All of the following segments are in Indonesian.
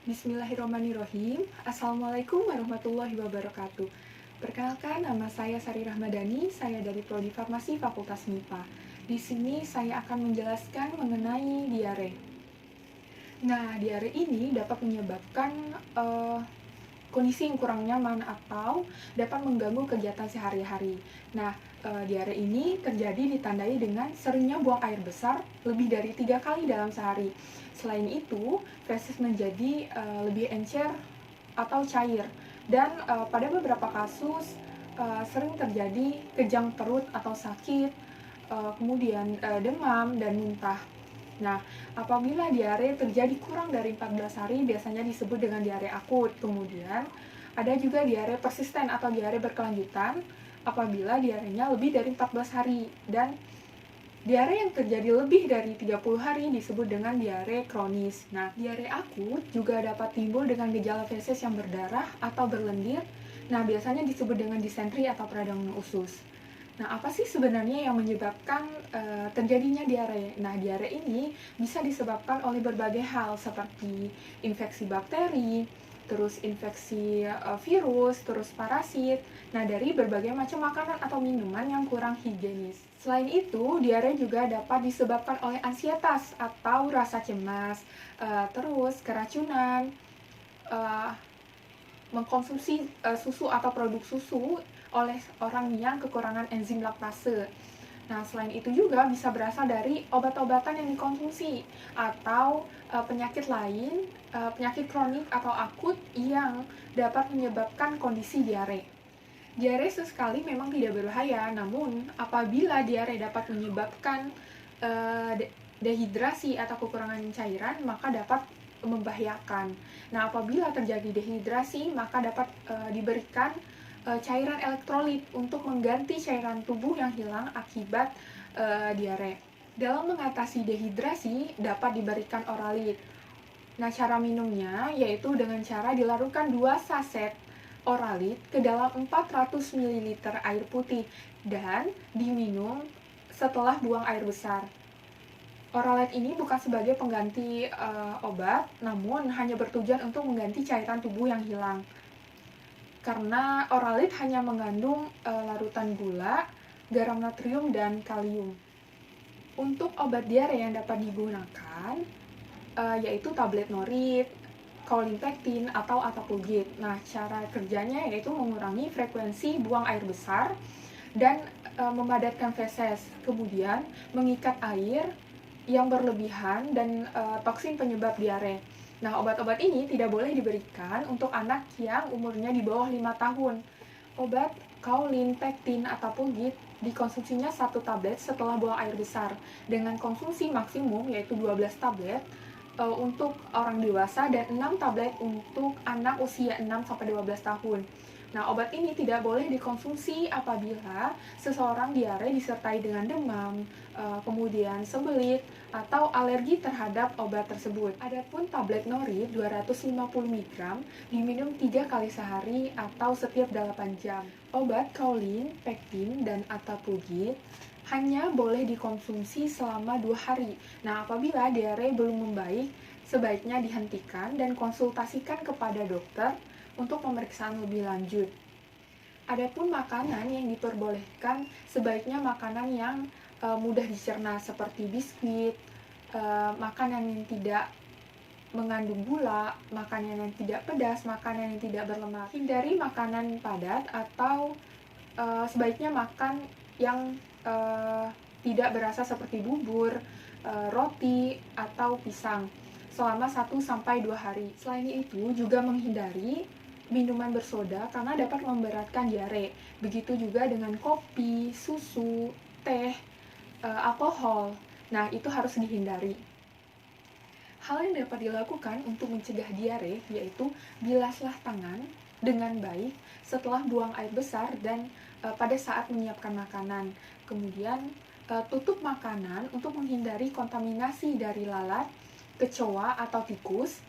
Bismillahirrahmanirrahim. Assalamualaikum warahmatullahi wabarakatuh. Perkenalkan, nama saya Sari Rahmadani, saya dari Prodi Farmasi Fakultas MIPA. Di sini saya akan menjelaskan mengenai diare. Nah, diare ini dapat menyebabkan kondisi yang kurang nyaman atau dapat mengganggu kegiatan sehari-hari. Nah, diare ini terjadi ditandai dengan seringnya buang air besar lebih dari 3 kali dalam sehari. Selain itu, feses menjadi lebih encer atau cair. Dan pada beberapa kasus sering terjadi kejang perut atau sakit, kemudian demam dan muntah. Nah, apabila diare terjadi kurang dari 14 hari, biasanya disebut dengan diare akut. Kemudian, ada juga diare persisten atau diare berkelanjutan apabila diarenya lebih dari 14 hari. Dan diare yang terjadi lebih dari 30 hari disebut dengan diare kronis. Nah, diare akut juga dapat timbul dengan gejala feses yang berdarah atau berlendir. Nah, biasanya disebut dengan disentri atau peradangan usus. Nah, apa sih sebenarnya yang menyebabkan terjadinya diare? Nah, diare ini bisa disebabkan oleh berbagai hal seperti infeksi bakteri, terus infeksi virus, terus parasit. Nah, dari berbagai macam makanan atau minuman yang kurang higienis. Selain itu, diare juga dapat disebabkan oleh ansietas atau rasa cemas, terus keracunan, uh, mengkonsumsi susu atau produk susu oleh orang yang kekurangan enzim laktase. Nah, selain itu juga bisa berasal dari obat-obatan yang dikonsumsi atau penyakit lain, penyakit kronik atau akut yang dapat menyebabkan kondisi diare. Diare sesekali memang tidak berbahaya, namun apabila diare dapat menyebabkan dehidrasi atau kekurangan cairan, maka dapat membahayakan. Nah, apabila terjadi dehidrasi, maka dapat diberikan cairan elektrolit untuk mengganti cairan tubuh yang hilang akibat diare. Dalam mengatasi dehidrasi, dapat diberikan oralit. Nah, cara minumnya yaitu dengan cara dilarutkan 2 saset oralit ke dalam 400 ml air putih dan diminum setelah buang air besar. Oralit ini bukan sebagai pengganti obat, namun hanya bertujuan untuk mengganti cairan tubuh yang hilang. Karena oralit hanya mengandung larutan gula, garam natrium, dan kalium. Untuk obat diare yang dapat digunakan yaitu tablet norit, kaulinpektin, atau atapugit. Nah, cara kerjanya yaitu mengurangi frekuensi buang air besar dan memadatkan feses, kemudian mengikat air yang berlebihan dan toksin penyebab diare. Nah, obat-obat ini tidak boleh diberikan untuk anak yang umurnya di bawah 5 tahun. Obat kaulinpektin atau pugit dikonsumsinya 1 tablet setelah buang air besar dengan konsumsi maksimum yaitu 12 tablet untuk orang dewasa dan 6 tablet untuk anak usia 6-12 tahun. Nah, obat ini tidak boleh dikonsumsi apabila seseorang diare disertai dengan demam, kemudian sembelit, atau alergi terhadap obat tersebut. Adapun tablet norit 250 mg diminum 3 kali sehari atau setiap 8 jam. Obat kaulin, pektin, dan atapugit hanya boleh dikonsumsi selama 2 hari. Nah, apabila diare belum membaik, sebaiknya dihentikan dan konsultasikan kepada dokter untuk pemeriksaan lebih lanjut. Adapun makanan yang diperbolehkan sebaiknya makanan yang mudah dicerna seperti biskuit, makanan yang tidak mengandung gula, makanan yang tidak pedas, makanan yang tidak berlemak. Hindari makanan padat atau sebaiknya makan yang tidak berasa seperti bubur, roti, atau pisang selama 1-2 hari. Selain itu juga menghindari minuman bersoda karena dapat memberatkan diare. Begitu juga dengan kopi, susu, teh, alkohol. Nah, itu harus dihindari. Hal yang dapat dilakukan untuk mencegah diare yaitu bilaslah tangan dengan baik setelah buang air besar dan pada saat menyiapkan makanan. Kemudian tutup makanan untuk menghindari kontaminasi dari lalat, kecoa, atau tikus.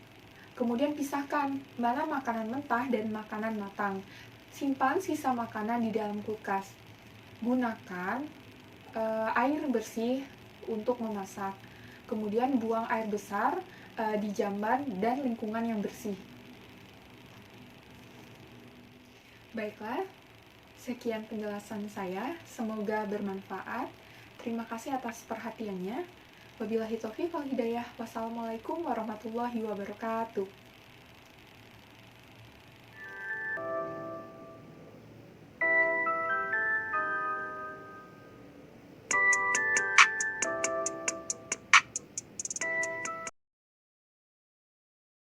Kemudian pisahkan mana makanan mentah dan makanan matang. Simpan sisa makanan di dalam kulkas. Gunakan air bersih untuk memasak. Kemudian buang air besar di jamban dan lingkungan yang bersih. Baiklah, sekian penjelasan saya. Semoga bermanfaat. Terima kasih atas perhatiannya. Wabillahi taufiq wal hidayah. Wassalamualaikum warahmatullahi wabarakatuh.